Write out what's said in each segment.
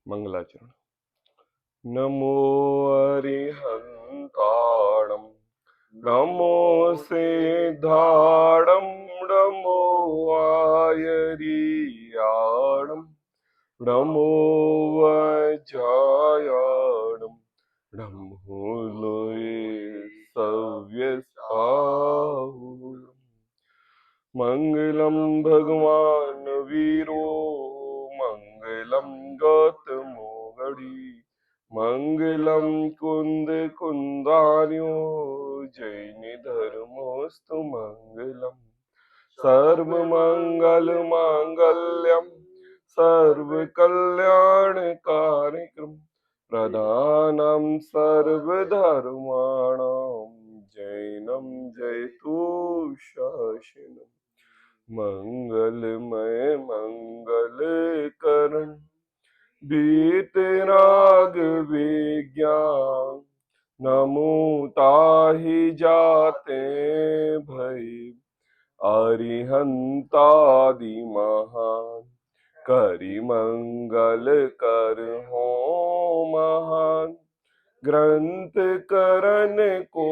मंगलाचरण। नमो अरिहंताणं नमो सिद्धाणं नमो आयरियाणं नमो वज्रायणं नमो लोये सव्यसाहु। मंगलम भगवान वीरो मंगलम गौतमो गढ़ी मंगलम कुंद कुंदार्यो जैन धर्मोस्तु मंगलम सर्व मंगल मांगल्यम सर्व कल्याण कार्यक्रम प्रधानम सर्वधर्माणां जैनम जयतु शासनम मंगलमय मंगल करण बीतराग विज्ञान नमो ताहि जाते भय अरिहंतादि महान करि मंगल कर हो महान ग्रंथ करन को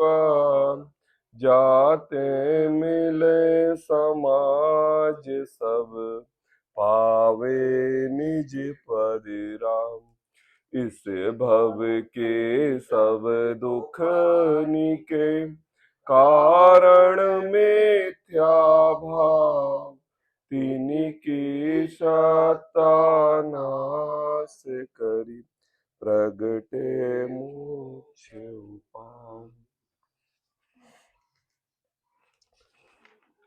कान जाते मिले समाज सब पावे निज पद राम। इस भव के सब दुख निके कारण मिथ्या भाव तिनकी सत्यानाश करी प्रगटे मोक्ष उपाय।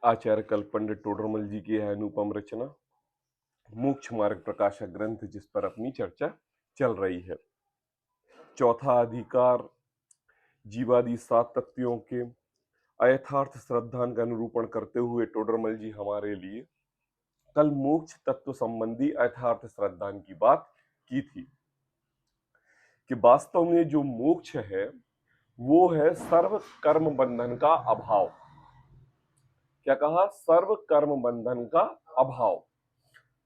आचार्य कल पंडित टोडरमल जी की है अनुपम रचना मोक्ष मार्ग प्रकाशक ग्रंथ, जिस पर अपनी चर्चा चल रही है। चौथा अधिकार जीवादि सात तत्वों के अयथार्थ श्रद्धान का निरूपण करते हुए टोडरमल जी हमारे लिए कल मोक्ष तत्व संबंधी अयथार्थ श्रद्धान की बात की थी कि वास्तव में जो मोक्ष है वो है सर्व कर्म बंधन का अभाव। क्या कहा? सर्व कर्म बंधन का अभाव।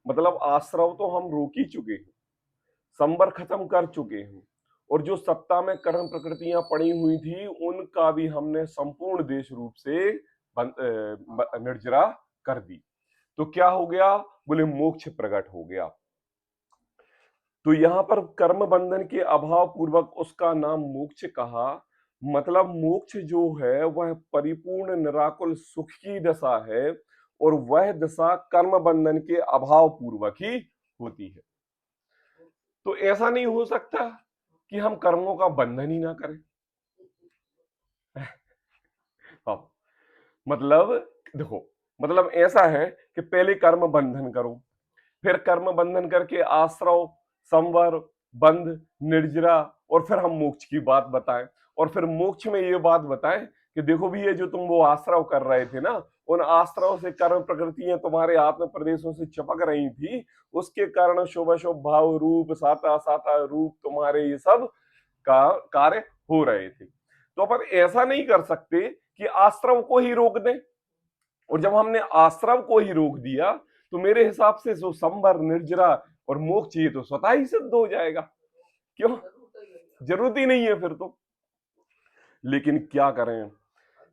मतलब आश्रव तो हम रोक ही चुके हैं, संवर खत्म कर चुके हैं, और जो सत्ता में कर्म प्रकृतियां पड़ी हुई थी उनका भी हमने संपूर्ण देश रूप से निर्जरा कर दी। तो क्या हो गया? बोले मोक्ष प्रकट हो गया। तो यहां पर कर्म बंधन के अभाव पूर्वक उसका नाम मोक्ष कहा। मतलब मोक्ष जो है वह परिपूर्ण निराकुल सुख की दशा है, और वह दशा कर्म बंधन के अभाव पूर्वक ही होती है। तो ऐसा नहीं हो सकता कि हम कर्मों का बंधन ही ना करें। अब मतलब देखो, मतलब ऐसा है कि पहले कर्म बंधन करो, फिर कर्म बंधन करके आश्रव, संवर, बंध, निर्जरा, और फिर हम मोक्ष की बात बताएं। और फिर मोक्ष में ये बात बताएं कि देखो भी ये जो तुम वो आश्रव कर रहे थे ना, उन आश्रव से कर्म प्रकृतियां तुम्हारे आत्म प्रदेशों से चिपक रही थी, उसके कारण शुभ अशुभ भाव रूप साता साता रूप तुम्हारे ये सब का कार्य हो रहे थे। तो अपन ऐसा नहीं कर सकते कि आश्रव को ही रोक दें, और जब हमने आश्रव को ही रोक दिया तो मेरे हिसाब से जो संवर, निर्जरा और मोक्ष ये तो स्वतः ही सिद्ध हो जाएगा। क्यों? जरूरत ही नहीं है फिर तो। लेकिन क्या करें,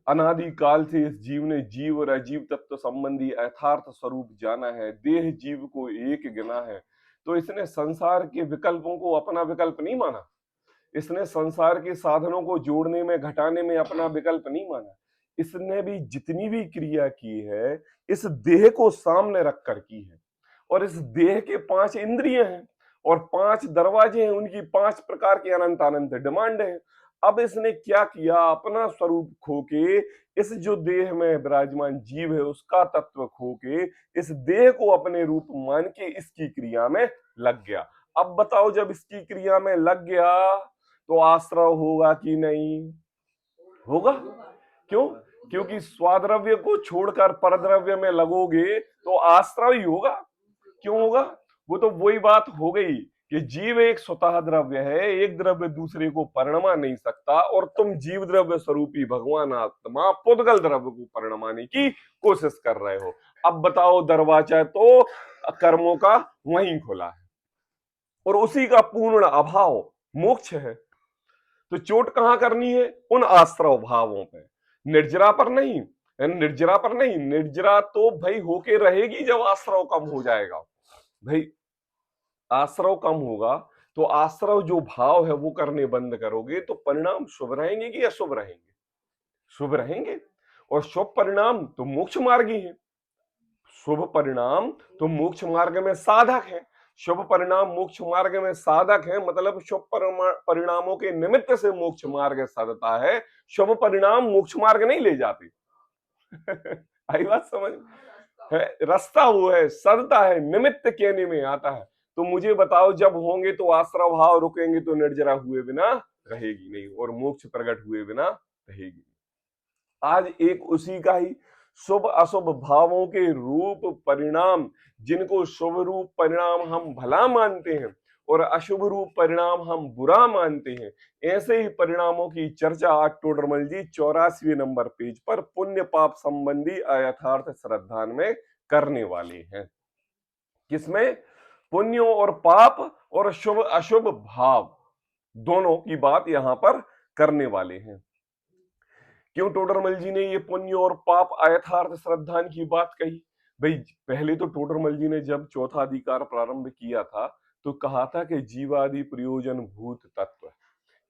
अनादि काल से इस जीव ने जीव और अजीव तत्व संबंधी यथार्थ स्वरूप जाना है, देह जीव को एक गिना है। तो इसने संसार के विकल्पों को अपना विकल्प नहीं माना, इसने संसार के साधनों को जोड़ने में घटाने में अपना विकल्प नहीं माना। इसने भी जितनी भी क्रिया की है इस देह को सामने रखकर की है, और इस देह के 5 इंद्रिय हैं और 5 दरवाजे हैं, उनकी 5 प्रकार की अनंत अनंत डिमांड है। अब इसने क्या किया? अपना स्वरूप खो के इस जो देह में विराजमान जीव है उसका तत्व खो के इस देह को अपने रूप मान के इसकी क्रिया में लग गया। अब बताओ, जब इसकी क्रिया में लग गया तो आश्रव होगा कि नहीं होगा? क्यों? क्योंकि स्वाद्रव्य को छोड़कर परद्रव्य में लगोगे तो आश्रव ही होगा। क्यों होगा? वो तो वही बात हो गई कि जीव एक स्वतः द्रव्य है, एक द्रव्य दूसरे को परिणमा नहीं सकता, और तुम जीव द्रव्य स्वरूपी भगवान आत्मा पुद्गल द्रव्य को परिणमाने की कोशिश कर रहे हो। अब बताओ, दरवाजा तो कर्मों का वहीं खुला है, और उसी का पूर्ण अभाव मोक्ष है। तो चोट कहां करनी है? उन आश्रव भावों पे, निर्जरा पर नहीं। निर्जरा पर नहीं, निर्जरा तो भाई होके रहेगी जब आश्रव कम हो जाएगा। भाई आश्रव कम होगा तो आश्रव जो भाव है वो करने बंद करोगे तो परिणाम शुभ रहेंगे कि अशुभ रहेंगे? शुभ रहेंगे। और शुभ परिणाम तो मोक्ष मार्गी है। शुभ परिणाम तो मोक्ष मार्ग में साधक है। शुभ परिणाम मोक्ष मार्ग में साधक है, मतलब शुभ परिणामों के निमित्त से मोक्ष मार्ग सदता है। शुभ परिणाम मोक्ष मार्ग नहीं ले जाते। आई बात समझ है? रास्ता वो है, सदता है, निमित्त कहने में आता है। तो मुझे बताओ, जब होंगे तो आश्रव भाव रुकेंगे तो निर्जरा हुए बिना रहेगी नहीं, और मोक्ष प्रकट हुए बिना रहेगी। आज एक उसी का ही शुभ अशुभ भावों के रूप परिणाम, जिनको शुभ रूप परिणाम हम भला मानते हैं और अशुभ रूप परिणाम हम बुरा मानते हैं, ऐसे ही परिणामों की चर्चा आज टोडरमल जी 84वें नंबर पेज पर पुण्य पाप संबंधी अयथार्थ श्रद्धान में करने वाले हैं। किसमें? पुण्य और पाप और शुभ अशुभ भाव दोनों की बात यहां पर करने वाले हैं। क्यों टोडरमल जी ने ये पुण्य और पाप अयथार्थ श्रद्धान की बात कही? भाई पहले तो टोडरमल जी ने जब चौथा अधिकार प्रारंभ किया था तो कहा था कि जीवादि प्रयोजन भूत तत्व,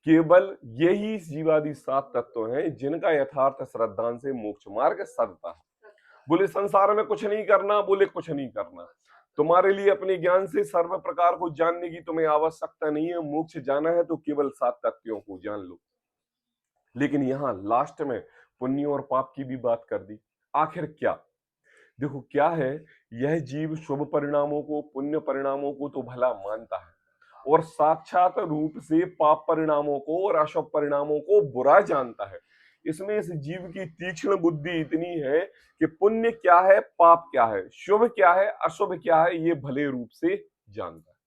केवल यही जीवादि 7 तत्व हैं जिनका यथार्थ श्रद्धान से मोक्ष मार्ग सदता है। बोले संसार में कुछ नहीं करना, बोले कुछ नहीं करना, तुम्हारे लिए अपने ज्ञान से सर्व प्रकार को जानने की तुम्हें आवश्यकता नहीं है, मोक्ष जाना है तो केवल 7 तत्वों को जान लो। लेकिन यहां लास्ट में पुण्य और पाप की भी बात कर दी। आखिर क्या? देखो क्या है, यह जीव शुभ परिणामों को, पुण्य परिणामों को तो भला मानता है और साक्षात रूप से पाप परिणामों को और अशुभ परिणामों को बुरा जानता है। इसमें इस जीव की तीक्ष्ण बुद्धि इतनी है कि पुण्य क्या है, पाप क्या है, शुभ क्या है, अशुभ क्या है, ये भले रूप से जानता है।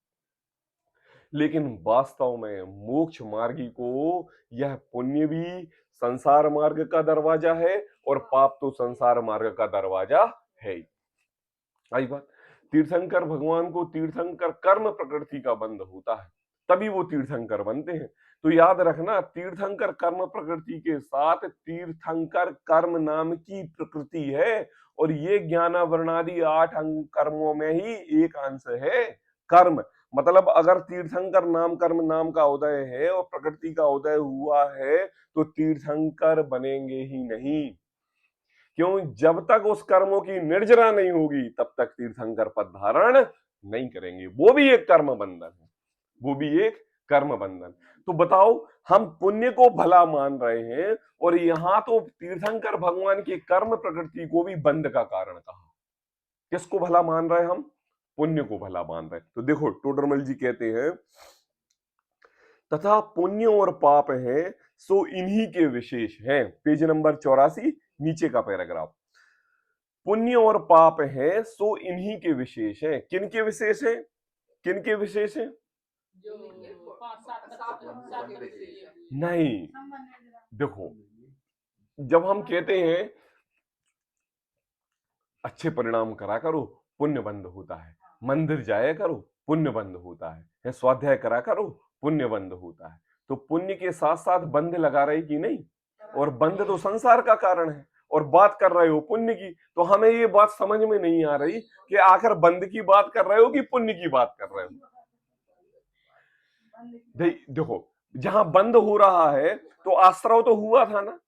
लेकिन वास्तव में मोक्ष मार्गी को यह पुण्य भी संसार मार्ग का दरवाजा है और पाप तो संसार मार्ग का दरवाजा है ही। आई बात। तीर्थंकर भगवान को तीर्थंकर कर्म प्रकृति का बंध होता है, तभी वो तीर्थंकर बनते हैं। तो याद रखना, तीर्थंकर कर्म प्रकृति के साथ तीर्थंकर कर्म नाम की प्रकृति है, और ये ज्ञानावरणादि 8 अंग कर्मों में ही एक अंश है कर्म। मतलब अगर तीर्थंकर नाम कर्म नाम का उदय है और प्रकृति का उदय हुआ है तो तीर्थंकर बनेंगे ही नहीं। क्यों? जब तक उस कर्मों की निर्जरा नहीं होगी तब तक तीर्थंकर पद धारण नहीं करेंगे। वो भी एक कर्म बंधन है, वो भी एक कर्म बंधन। तो बताओ, हम पुण्य को भला मान रहे हैं और यहां तो तीर्थंकर भगवान की कर्म प्रकृति को भी बंध का कारण कहा। किसको भला मान रहे हैं हम? पुण्य को भला मान रहे हैं। तो देखो टोडरमल जी कहते हैं, तथा पुण्य और पाप है सो इन्हीं के विशेष हैं। पेज नंबर 84, नीचे का पैराग्राफ। पुण्य और पाप है सो इन्हीं के विशेष हैं। किन के विशेष हैं? किन के विशेष हैं? नहीं, देखो जब हम कहते हैं अच्छे परिणाम करा करो पुण्य बंद होता है, मंदिर जाया करो पुण्य बंद होता है, स्वाध्याय करा करो पुण्य बंद होता है, तो पुण्य के साथ साथ बंध लगा रहे कि नहीं? और बंध तो संसार का कारण है और बात कर रहे हो पुण्य की। तो हमें ये बात समझ में नहीं आ रही कि आखिर बंध की बात कर रहे हो कि पुण्य की बात कर रहे हो। देखो जहां बंद हो रहा है तो आश्रव तो हुआ था ना,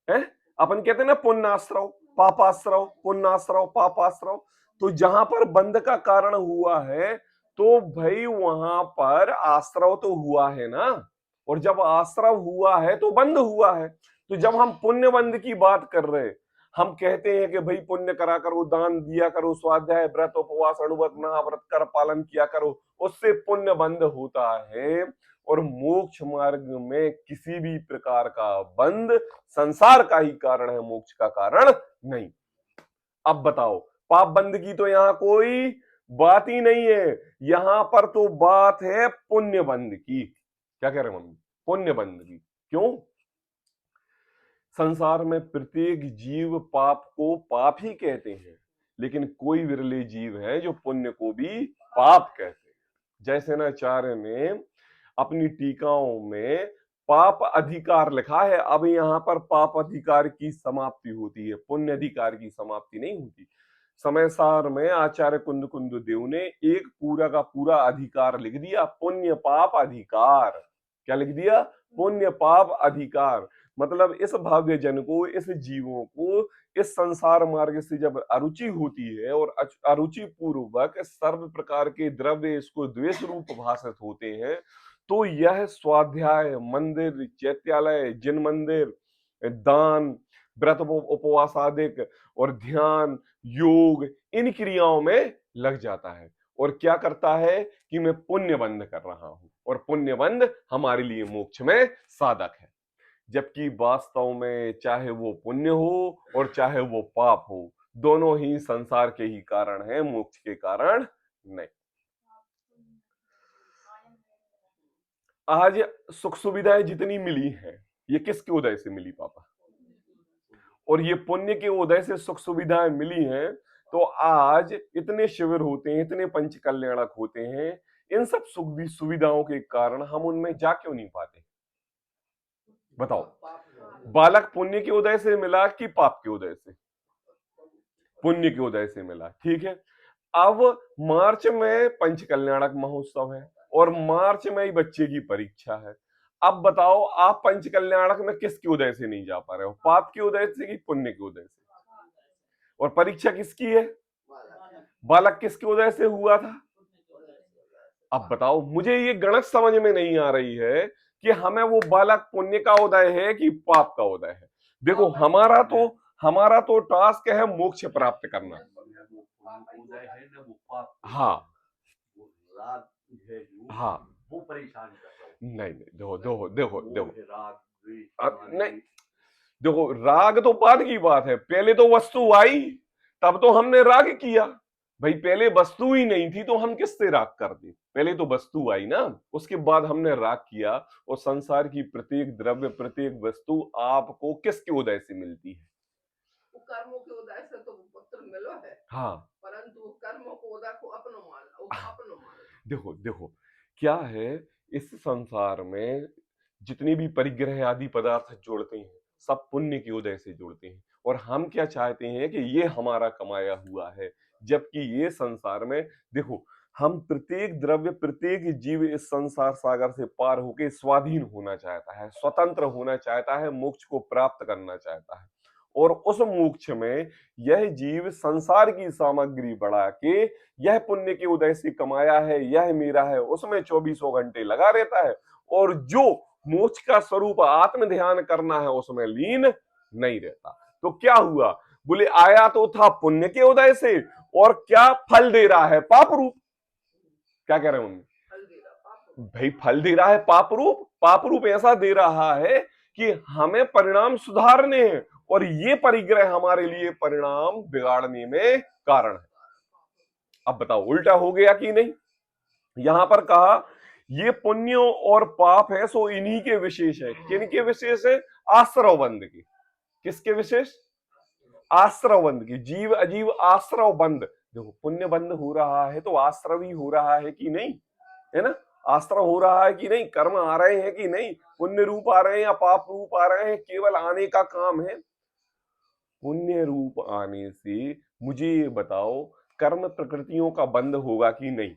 है? अपन कहते हैं ना पुण्याश्रव पापाश्रव, पुण्याश्रव पापाश्रव। तो जहां पर बंध का कारण हुआ है तो भाई वहां पर आश्रव तो हुआ है ना, और जब आश्रव हुआ है तो बंध हुआ है। तो जब हम पुण्य बंध की बात कर रहे हैं, हम कहते हैं कि भाई पुण्य करा करो, दान दिया करो, स्वाध्याय व्रत उपवास अणुव्रत महाव्रत कर पालन किया करो, उससे पुण्य बंध होता है। और मोक्ष मार्ग में किसी भी प्रकार का बंध संसार का ही कारण है, मोक्ष का कारण नहीं। अब बताओ, पाप बंध की तो यहां कोई बात ही नहीं है, यहां पर तो बात है पुण्य बंध की। क्या कह रहे मम्मी? पुण्य बंध की। क्यों? संसार में प्रत्येक जीव पाप को पाप ही कहते हैं, लेकिन कोई विरले जीव है जो पुण्य को भी पाप कहते हैं। जयसेनाचार्य ने अपनी टीकाओं में पाप अधिकार लिखा है। अब यहाँ पर पाप अधिकार की समाप्ति होती है, पुण्य अधिकार की समाप्ति नहीं होती। समय सार में आचार्य कुंद कुंद देव ने एक पूरा का पूरा अधिकार लिख दिया, पुण्य पाप अधिकार। क्या लिख दिया? पुण्य पाप अधिकार। मतलब इस भाव्य जन को, इस जीवों को इस संसार मार्ग से जब अरुचि होती है और अरुचि पूर्वक सर्व प्रकार के द्रव्य इसको द्वेष रूप भाषित होते हैं, तो यह स्वाध्याय, मंदिर, चैत्यालय, जिन मंदिर, दान, व्रत उपवास आदि और ध्यान, योग, इन क्रियाओं में लग जाता है और क्या करता है कि मैं पुण्य बंध कर रहा हूं, और पुण्य बंध हमारे लिए मोक्ष में साधक है। जबकि वास्तव में चाहे वो पुण्य हो और चाहे वो पाप हो, दोनों ही संसार के ही कारण है, मोक्ष के कारण नहीं। आज सुख सुविधाएं जितनी मिली हैं, ये किसके उदय से मिली पापा? और ये पुण्य के उदय से सुख सुविधाएं मिली हैं। तो आज इतने शिविर होते हैं, इतने पंच कल्याणक होते हैं, इन सब सुख सुविधाओं के कारण हम उनमें जा क्यों नहीं पाते? बताओ। बालक पुण्य के उदय से मिला कि पाप के उदय से? पुण्य के उदय से मिला। ठीक है, अब मार्च में पंच कल्याणक महोत्सव है और मार्च में ही बच्चे की परीक्षा है। अब बताओ, आप पंच कल्याणक में किसके उदय से नहीं जा पा रहे हो? पाप के उदय से कि पुण्य के उदय से? और परीक्षा किसकी है? बालक किसके उदय से हुआ था? अब बताओ, मुझे ये गणित समझ में नहीं आ रही है कि हमें वो बालक पुण्य का उदय है कि पाप का उदय है। देखो, हमारा तो टास्क है मोक्ष प्राप्त करना। हाँ हाँ, वो परेशान कर नहीं नहीं, देखो देखो देखो देखो, नहीं देखो, राग तो बाद की बात है, पहले तो वस्तु आई तब तो हमने राग किया। भाई पहले वस्तु ही नहीं थी तो हम किससे राग करते? पहले तो वस्तु आई ना, उसके बाद हमने राग किया। और संसार की प्रत्येक द्रव्य, प्रत्येक वस्तु आपको किसके उदय से मिलती है? कर्मों के उदय से तो पुत्र मिलो है। हाँ, परंतु कर्मों को उदय को अपनो मान। देखो देखो, क्या है, इस संसार में जितने भी परिग्रह आदि पदार्थ जोड़ते हैं, सब पुण्य के उदय से जोड़ते हैं। और हम क्या चाहते हैं कि ये हमारा कमाया हुआ है, जबकि ये संसार में देखो, हम प्रत्येक द्रव्य, प्रत्येक जीव इस संसार सागर से पार होकर स्वाधीन होना चाहता है, स्वतंत्र होना चाहता है, मोक्ष को प्राप्त करना चाहता है। और उस मोक्ष में यह जीव संसार की सामग्री बढ़ा के, यह पुण्य के उदय से कमाया है, यह मेरा है, उसमें 24 घंटे लगा रहता है। और जो मोक्ष का स्वरूप आत्म ध्यान करना है, उसमें लीन नहीं रहता। तो क्या हुआ? बोले आया तो था पुण्य के उदय से, और क्या फल दे रहा है? पाप रूप। क्या कह रहे हैं मम्मी? भाई फल दे रहा है पाप रूप। पाप रूप ऐसा दे रहा है कि हमें परिणाम सुधारने हैं, और ये परिग्रह हमारे लिए परिणाम बिगाड़ने में कारण है। अब बताओ, उल्टा हो गया कि नहीं? यहां पर कहा ये पुण्य और पाप है सो इन्हीं के विशेष है। किनके विशेष है? आश्रव बंध के। किसके विशेष? आश्रव बंध के। जीव अजीव आश्रव बंध। देखो, पुण्य बंध हो रहा है तो आश्रव ही हो रहा है कि नहीं? है ना? आश्रव हो रहा है कि नहीं? कर्म आ रहे हैं कि नहीं? पुण्य रूप आ रहे हैं या पाप रूप आ रहे हैं? केवल आने का काम है। पुण्य रूप आने से मुझे ये बताओ, कर्म प्रकृतियों का बंध होगा कि नहीं?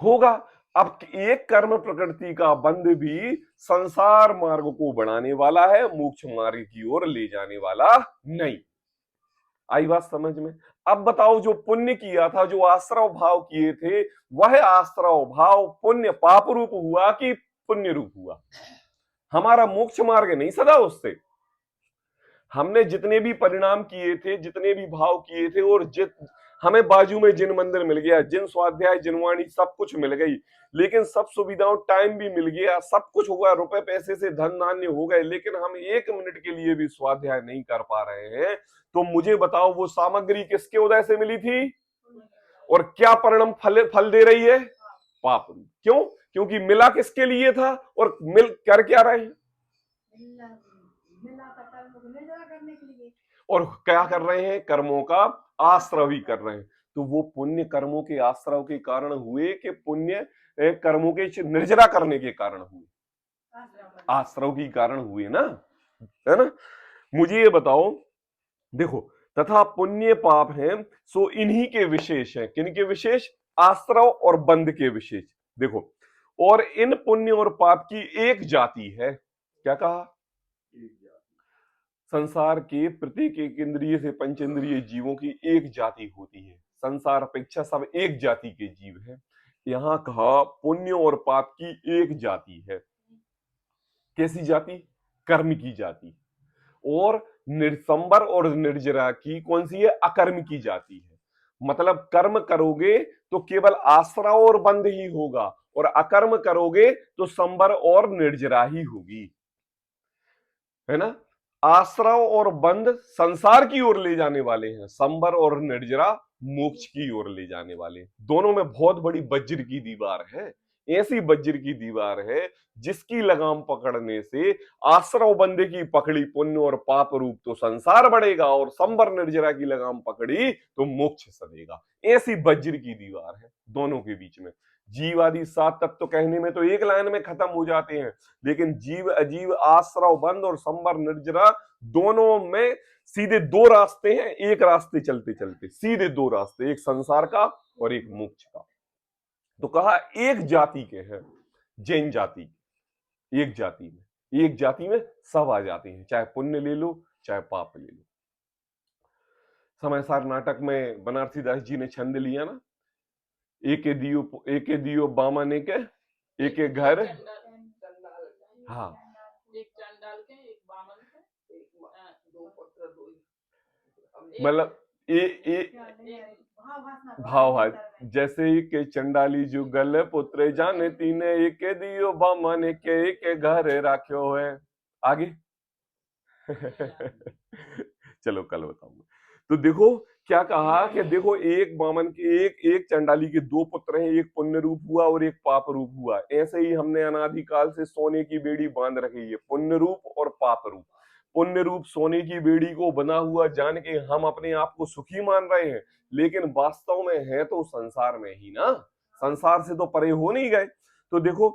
होगा। अब एक कर्म प्रकृति का बंध भी संसार मार्ग को बढ़ाने वाला है, मोक्ष मार्ग की ओर ले जाने वाला नहीं। आई बात समझ में? अब बताओ, जो पुण्य किया था, जो आश्रव भाव किए थे, वह आश्रव भाव पुण्य पाप रूप हुआ कि पुण्य रूप हुआ? हमारा मोक्ष मार्ग नहीं सदा उससे। हमने जितने भी परिणाम किए थे, जितने भी भाव किए थे, और हमें बाजू में जिन मंदिर मिल गया, जिन स्वाध्याय, जिनवाणी, सब कुछ मिल गई, लेकिन सब सुविधाओं, टाइम भी मिल गया, सब कुछ हुआ, रुपए पैसे से धन धान्य हो गए, लेकिन हम 1 मिनट के लिए भी स्वाध्याय नहीं कर पा रहे हैं। तो मुझे बताओ, वो सामग्री किसके उदय से मिली थी? और क्या परिणाम फल दे रही है? पाप। क्यों? क्योंकि मिला किसके लिए था और मिल कर क्या रहे हैं? और क्या कर रहे हैं? कर्मों का आश्रव ही कर रहे हैं। तो वो पुण्य कर्मों के आश्रव के कारण हुए कि पुण्य कर्मों के निर्जरा करने के कारण हुए? आश्रव के कारण हुए ना, है ना। मुझे ये बताओ, देखो, तथा पुण्य पाप हैं सो इन्हीं के विशेष हैं। किन के विशेष? आश्रव और बंध के विशेष। देखो, और इन पुण्य और पाप की एक जाति है। क्या कहा? संसार के प्रत्येक एक इंद्रिय से पंचेंद्रिय जीवों की एक जाति होती है। संसार अपेक्षा सब एक जाति के जीव हैं। यहां कहा पुण्य और पाप की एक जाति है। कैसी जाति? कर्म की जाति। और निर्संबर और निर्जरा की कौन सी है? अकर्म की जाति है। मतलब कर्म करोगे तो केवल आश्रव और बंध ही होगा, और अकर्म करोगे तो संबर और निर्जरा ही होगी, है ना। आश्रव और बंध संसार की ओर ले जाने वाले हैं, संबर और निर्जरा मोक्ष की ओर ले जाने वाले। दोनों में बहुत बड़ी वज्र की दीवार है। ऐसी वज्र की दीवार है जिसकी लगाम पकड़ने से आश्रव बंधे की पकड़ी पुण्य और पाप रूप तो संसार बढ़ेगा, और संबर निर्जरा की लगाम पकड़ी तो मोक्ष सदेगा। ऐसी वज्र की दीवार है दोनों के बीच में। जीव आदि सात तत्व तो कहने में तो एक लाइन में खत्म हो जाते हैं, लेकिन जीव अजीव आश्रव बंध और संबर निर्जरा दोनों में सीधे दो रास्ते हैं। एक रास्ते चलते चलते सीधे दो रास्ते, एक संसार का और एक मोक्ष का। तो कहा एक जाति के हैं, जैन जाति। एक जाति में, एक जाति में सब आ जाते हैं, चाहे पुण्य ले लो चाहे पाप ले लो। समय सार नाटक में बनारसी दास जी ने छंद लिया ना, एके दियो बामन के एक घर। हाँ, एक चंडाल के, एक बामन के, दो पुत्र दो, मतलब भाव है जैसे ही के चंडाली जुगल पुत्र जाने तीने एक दियो बामन के एक घर राख्यो है। आगे चलो कल बताऊंगा। तो देखो क्या कहा कि देखो, एक बामन के एक चंडाली के दो पुत्र हैं, एक पुण्य रूप हुआ और एक पाप रूप हुआ। ऐसे ही हमने अनादिकाल से सोने की बेड़ी बांध रखी है, पुण्य रूप और पाप रूप। पुण्य रूप सोने की बेड़ी को बना हुआ जान के हम अपने आप को सुखी मान रहे हैं, लेकिन वास्तव में है तो संसार में ही ना, संसार से तो परे हो नहीं गए। तो देखो,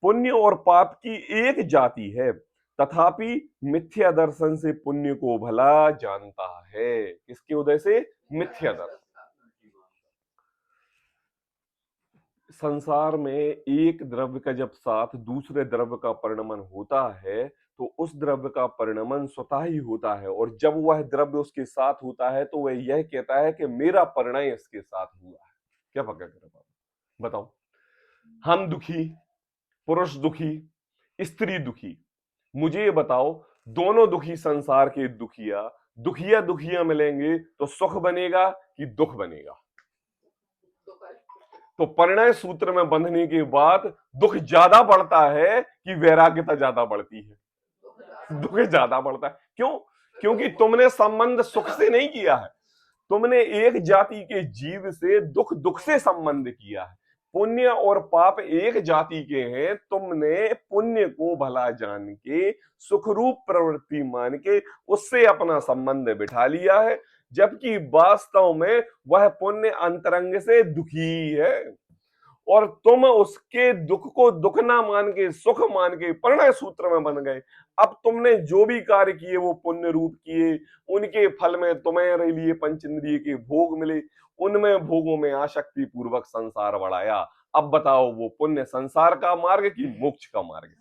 पुण्य और पाप की एक जाति है, तथापि मिथ्या दर्शन से पुण्य को भला जानता है। किसके उदय से? मिथ्या दर्शन। संसार में एक द्रव्य का जब साथ दूसरे द्रव्य का परिणमन होता है तो उस द्रव्य का परिणमन स्वतः ही होता है, और जब वह द्रव्य उसके साथ होता है तो वह यह कहता है कि मेरा परिणय इसके साथ हुआ है। क्या पक्का करे बताओ? हम दुखी, पुरुष दुखी, स्त्री दुखी। मुझे ये बताओ, दोनों दुखी संसार के दुखिया दुखिया दुखिया मिलेंगे तो सुख बनेगा कि दुख बनेगा? तो परिणय सूत्र में बंधने के बाद दुख ज्यादा बढ़ता है कि वैराग्यता ज्यादा बढ़ती है? दुख ज्यादा बढ़ता है। क्यों? क्योंकि तुमने संबंध सुख से नहीं किया है, तुमने एक जाति के जीव से दुख दुख से संबंध किया है। पुण्य और पाप एक जाति के हैं, तुमने पुण्य को भला जान के सुखरूप प्रवृत्ति मान के उससे अपना संबंध बिठा लिया है, जबकि वास्तव में वह पुण्य अंतरंग से दुखी है, और तुम उसके दुख को दुख ना मान के सुख मान के परिणय सूत्र में बन गए। अब तुमने जो भी कार्य किए वो पुण्य रूप किए, उनके फल में तुम्हारे लिए पंचेंद्रिय के भोग मिले, उनमें भोगों में आसक्ति पूर्वक संसार बढ़ाया। अब बताओ, वो पुण्य संसार का मार्ग कि मोक्ष का मार्ग?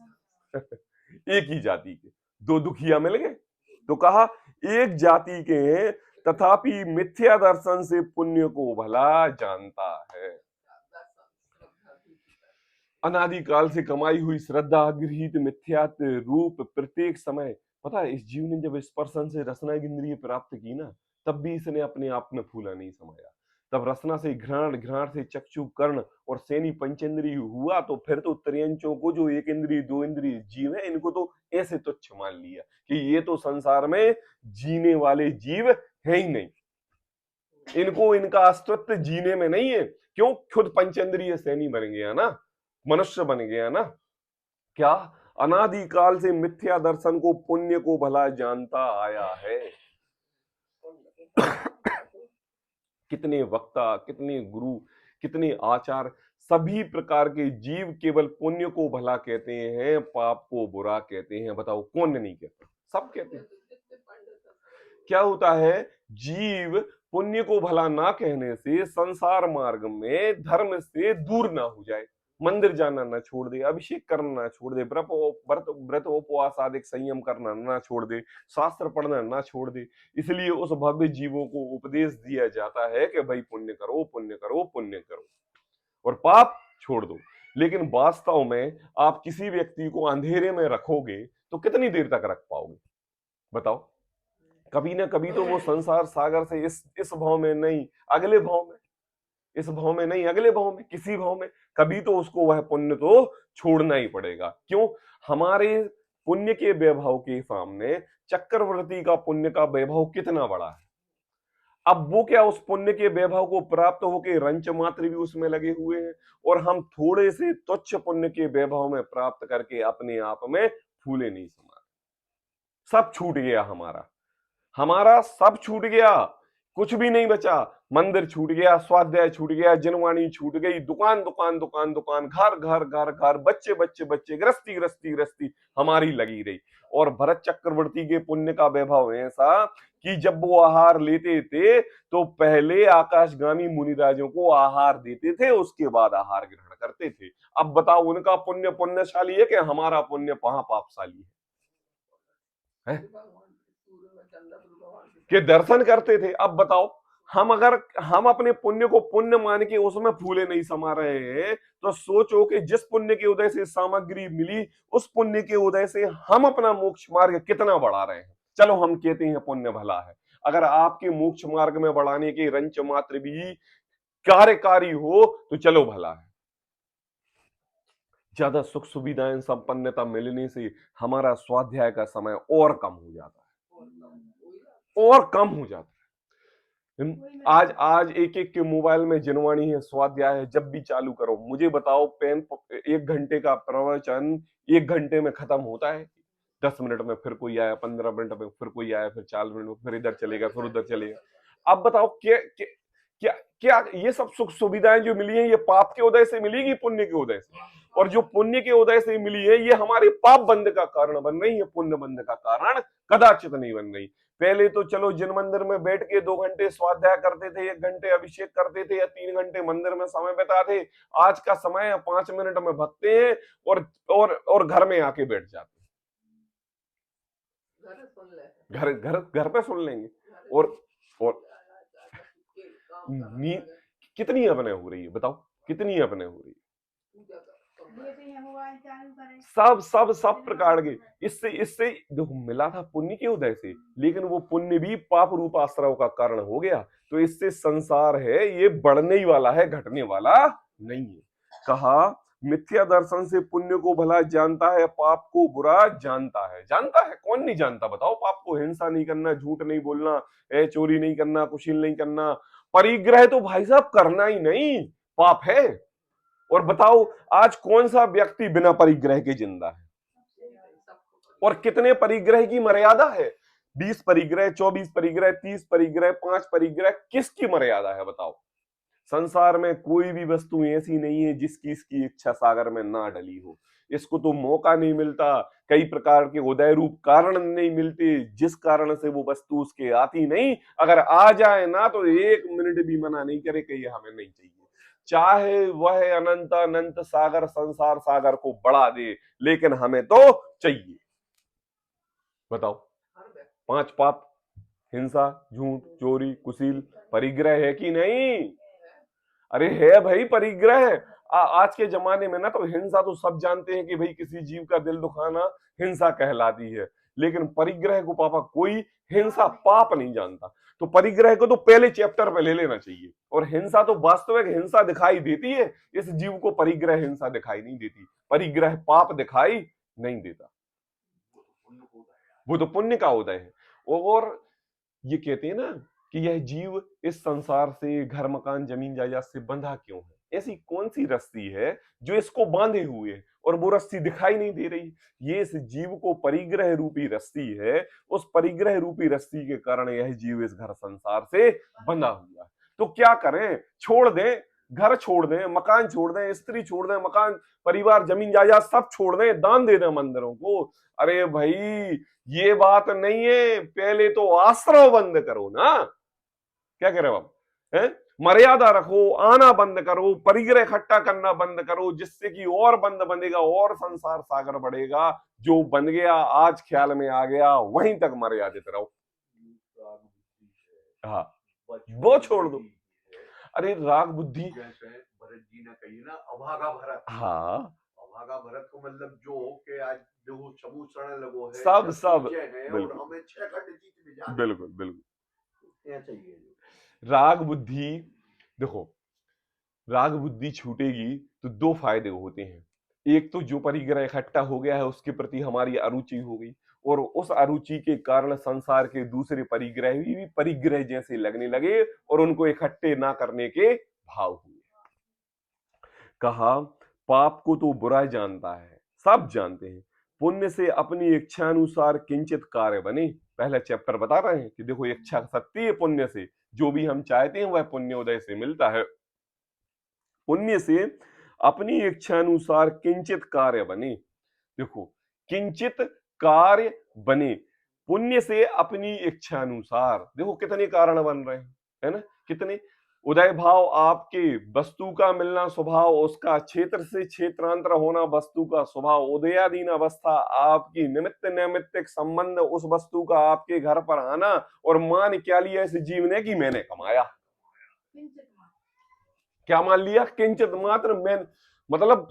एक ही जाति के दो दुखिया मिल गए। तो कहा एक जाति के हैं, तथापि मिथ्या दर्शन से पुण्य को भला जानता है। अनादिकाल से कमाई हुई श्रद्धा गृहित मिथ्यात्व रूप प्रत्येक समय, पता है इस जीव ने जब स्पर्शन से रसना इंद्रिय प्राप्त की ना, तब भी इसने अपने आप में फूला नहीं समाया। तब रसना से घ्राण, घ्राण से चक्षु कर्ण और सेनी पंचेंद्रिय हुआ, तो फिर तो त्रयंचों को जो एक इंद्रिय दो इंद्रिय जीव है इनको तो ऐसे तुच्छ मान लिया कि ये तो संसार में जीने वाले जीव है ही नहीं, इनको इनका अस्तित्व जीने में नहीं है। क्यों? खुद पंचेंद्रिय सैनी बन गया ना, मनुष्य बन गया ना। क्या? अनादिकाल से मिथ्या दर्शन को पुण्य को भला जानता आया है। कितने वक्ता, कितने गुरु, कितने आचार, सभी प्रकार के जीव केवल पुण्य को भला कहते हैं, पाप को बुरा कहते हैं। बताओ कौन नहीं कहता? सब कहते हैं। क्या होता है, जीव पुण्य को भला ना कहने से संसार मार्ग में धर्म से दूर ना हो जाए, मंदिर जाना ना छोड़ दे, अभिषेक करना ना छोड़ दे, व्रत उपवास आदि संयम करना ना छोड़ दे, शास्त्र पढ़ना ना छोड़ दे। इसलिए उस भव्य जीवों को उपदेश दिया जाता है कि भाई पुण्य करो, पुण्य करो, पुण्य करो और पाप छोड़ दो। लेकिन वास्तव में आप किसी व्यक्ति को अंधेरे में रखोगे तो कितनी देर तक रख पाओगे? बताओ। कभी ना कभी तो वो संसार सागर से इस भाव में नहीं, अगले भाव में, इस भाव में नहीं, अगले भाव में, किसी भाव में कभी तो उसको वह पुण्य तो छोड़ना ही पड़ेगा। क्यों? हमारे पुण्य के वैभव के सामने चक्रवर्ती का पुण्य का वैभव कितना बड़ा है। अब वो क्या उस पुण्य के वैभव को प्राप्त होके रंच मात्र भी उसमें लगे हुए हैं, और हम थोड़े से तुच्छ पुण्य के वैभव में प्राप्त करके अपने आप में फूले नहीं समा। सब छूट गया हमारा, हमारा सब छूट गया, कुछ भी नहीं बचा। मंदिर छूट गया, स्वाध्याय छूट गया, जनवाणी छूट गई, दुकान दुकान दुकान दुकान, घर घर घर घर, बच्चे बच्चे बच्चे, गृहस्थी गृहस्थी गृहस्थी हमारी लगी रही। और भरत चक्रवर्ती के पुण्य का वैभव ऐसा कि जब वो आहार लेते थे तो पहले आकाशगामी मुनिराजों को आहार देते थे, उसके बाद आहार ग्रहण करते थे। अब बताओ उनका पुण्य पुण्यशाली है कि हमारा पुण्य पापशाली है? के दर्शन करते थे। अब बताओ हम अपने पुण्य को पुण्य मान के उसमें फूले नहीं समा रहे हैं, तो सोचो कि जिस पुण्य के उदय से सामग्री मिली, उस पुण्य के उदय से हम अपना मोक्ष मार्ग कितना बढ़ा रहे हैं। चलो हम कहते हैं पुण्य भला है, अगर आपके मोक्ष मार्ग में बढ़ाने के रंच मात्र भी कार्यकारी हो तो चलो भला है। ज्यादा सुख सुविधाएं संपन्नता मिलने से हमारा स्वाध्याय का समय और कम हो जाता है, और कम हो जाता है। आज एक एक के मोबाइल में जनवाणी है, स्वाध्याय है, जब भी चालू करो। मुझे बताओ पेन, 1 घंटे का प्रवचन 1 घंटे में खत्म होता है? 10 मिनट में फिर कोई आया, 15 मिनट में फिर कोई आया, फिर 4 मिनट में फिर इधर चलेगा, फिर उधर चलेगा। अब बताओ क्या क्या क्या ये सब सुख सुविधाएं जो मिली है, ये पाप के उदय से मिली कि पुण्य के उदय से? और जो पुण्य के उदय से मिली है, ये हमारे पाप बंध का कारण बन रही है, पुण्य बंध का कारण कदाचित नहीं बन रही। पहले तो चलो जिन मंदिर में बैठ के 2 घंटे स्वाध्याय करते थे, 1 घंटे अभिषेक करते थे, या 3 घंटे मंदिर में समय बिताते, आज का समय 5 मिनट में भगते हैं और घर में आके बैठ जाते हैं। घर पे सुन लेंगे। और नींद कितनी अपने हो रही है? बताओ कितनी अपने हो रही है? सब प्रकार के। इससे देखो मिला था पुण्य के उदय से, लेकिन वो पुण्य भी पाप रूप आश्रव का कारण हो गया। तो इससे संसार है ये बढ़ने ही वाला है, घटने वाला नहीं है। कहा मिथ्या दर्शन से पुण्य को भला जानता है, पाप को बुरा जानता है। जानता है, कौन नहीं जानता? बताओ। पाप को हिंसा नहीं करना, झूठ नहीं बोलना, चोरी नहीं करना, कुशील नहीं करना, परिग्रह तो भाई साहब करना ही नहीं पाप है। और बताओ आज कौन सा व्यक्ति बिना परिग्रह के जिंदा है? और कितने परिग्रह की मर्यादा है? 20 परिग्रह, 24 परिग्रह, 30 परिग्रह, 5 परिग्रह, किसकी मर्यादा है? बताओ। संसार में कोई भी वस्तु ऐसी नहीं है जिसकी इसकी इच्छा सागर में ना डली हो। इसको तो मौका नहीं मिलता, कई प्रकार के उदय रूप कारण नहीं मिलते, जिस कारण से वो वस्तु उसके आती नहीं। अगर आ जाए ना तो 1 मिनट भी मना नहीं करे कि ये हमें नहीं चाहिए, चाहे वह अनंत अनंत सागर संसार सागर को बढ़ा दे, लेकिन हमें तो चाहिए। बताओ। 5 पाप, हिंसा, झूठ, चोरी, कुशील, परिग्रह है कि नहीं? अरे है भाई परिग्रह। आज के जमाने में ना तो हिंसा तो सब जानते हैं कि भाई किसी जीव का दिल दुखाना हिंसा कहलाती है, लेकिन परिग्रह को पापा कोई हिंसा पाप नहीं जानता। तो परिग्रह को तो पहले चैप्टर में ले लेना चाहिए। और हिंसा तो वास्तविक हिंसा दिखाई देती है, इस जीव को परिग्रह हिंसा दिखाई नहीं देती, परिग्रह पाप दिखाई नहीं देता, वो तो पुण्य का उदय है। और ये कहते हैं ना कि यह जीव इस संसार से, घर मकान जमीन जायदाद से बंधा क्यों है? ऐसी कौन सी रस्सी है जो इसको बांधे हुए है और वो रस्सी दिखाई नहीं दे रही? ये इस जीव को परिग्रह रूपी रस्सी है, उस परिग्रह रूपी रस्सी के कारण यह जीव इस घर संसार से बंधा हुआ है। तो क्या करें? छोड़ दें, घर छोड़ दें, मकान छोड़ दें, स्त्री छोड़ दें, मकान परिवार जमीन जायदाद सब छोड़ दें, दान दे दें मंदिरों को। अरे भाई ये बात नहीं है, पहले तो आश्रय बंद करो ना। क्या कह रहे हो आप? हैं? मर्यादा रखो, आना बंद करो, परिग्रह इकट्ठा करना बंद करो, जिससे कि और बंद बनेगा और संसार सागर बढ़ेगा। जो बन गया आज ख्याल में आ गया वहीं तक मर्यादित रहो। हाँ वो छोड़ दो। अरे राग बुद्धि, जैसे भरत जी ने कही ना अभागा भरत, हाँ अभागा भरत को मतलब जो के आज देखो समूह सड़ने लगो है, सब जब सब नीचे है और बिल्कुल हमें 6 घंटे जीत में जाना बिल्कुल बिल्कुल। ऐसा ही है जो। राग बुद्धि, देखो राग बुद्धि छूटेगी तो दो फायदे होते हैं। एक तो जो परिग्रह इकट्ठा हो गया है उसके प्रति हमारी अरुचि हो गई, और उस अरुचि के कारण संसार के दूसरे परिग्रह भी परिग्रह जैसे लगने लगे और उनको इकट्ठे ना करने के भाव हुए। कहा पाप को तो बुरा जानता है, सब जानते हैं, पुण्य से अपनी इच्छा अनुसार किंचित कार्य बने। पहला चैप्टर बता रहे हैं कि देखो इच्छा शक्ति है, पुण्य से जो भी हम चाहते हैं वह पुण्योदय से मिलता है। पुण्य से अपनी इच्छा अनुसार किंचित कार्य बने। देखो किंचित कार्य बने, पुण्य से अपनी इच्छा अनुसार, देखो कितने कारण बन रहे हैं, है ना? कितने उदय भाव आपके, वस्तु का मिलना स्वभाव उसका, क्षेत्र से क्षेत्रांतर होना वस्तु का स्वभाव, उदयाधीन अवस्था आपकी, निमित्त नैमित्तिक संबंध उस वस्तु का आपके घर पर आना, और मान क्या लिया इस जीव ने कि मैंने कमाया। क्या मान लिया? किंचित मात्र। मैं मतलब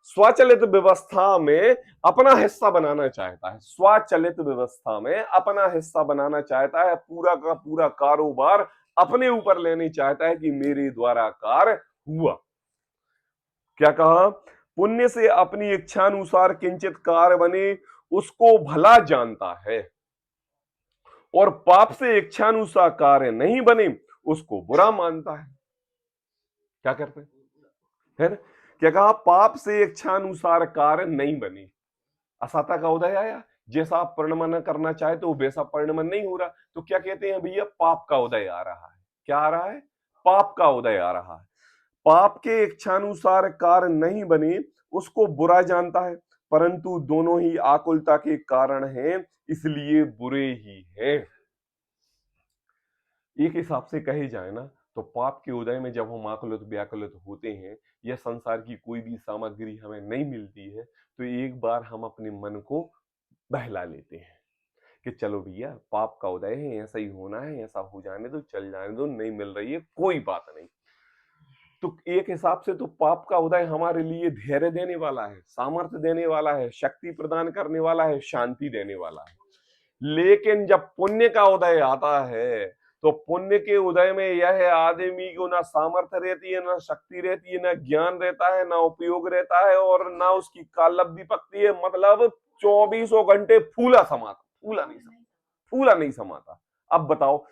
स्वचालित व्यवस्था में अपना हिस्सा बनाना चाहता है, स्वचालित व्यवस्था में अपना हिस्सा बनाना चाहता है, पूरा का पूरा कारोबार अपने ऊपर लेने चाहता है कि मेरे द्वारा कार्य हुआ। क्या कहा? पुण्य से अपनी इच्छानुसार किंचित कार्य बने, उसको भला जानता है, और पाप से इच्छानुसार कार्य नहीं बने उसको बुरा मानता है। क्या करते है ना? क्या कहा? पाप से इच्छानुसार कार्य नहीं बने, असता का उदय आया, जैसा आप परिणमन करना चाहते हो वैसा परिणमन नहीं हो रहा, तो क्या कहते हैं भैया? पाप का उदय आ रहा है। क्या आ रहा है? पाप का उदय आ रहा है। पाप के इच्छानुसार कार्य नहीं बने उसको बुरा जानता है, परंतु दोनों ही आकुलता के कारण हैं, इसलिए बुरे ही हैं। एक हिसाब से कहे जाए ना तो पाप के उदय में जब हम आकुलित व्याकुलित होते हैं या संसार की कोई भी सामग्री हमें नहीं मिलती है, तो एक बार हम अपने मन को बहला लेते हैं कि चलो भैया पाप का उदय है, ऐसा ही होना है, ऐसा हो जाने दो, चल जाने दो, नहीं मिल रही है कोई बात नहीं। तो एक हिसाब से तो पाप का उदय हमारे लिए धैर्य देने वाला है, सामर्थ्य देने वाला है, शक्ति प्रदान करने वाला है, शांति देने वाला है। लेकिन जब पुण्य का उदय आता है तो पुण्य के उदय में यह आदमी को ना सामर्थ्य रहती है, ना शक्ति रहती है, ना ज्ञान रहता है, ना उपयोग रहता है, और ना उसकी कालब्धि पकती है। मतलब 24 घंटे फूला नहीं समाता। अब बताओ,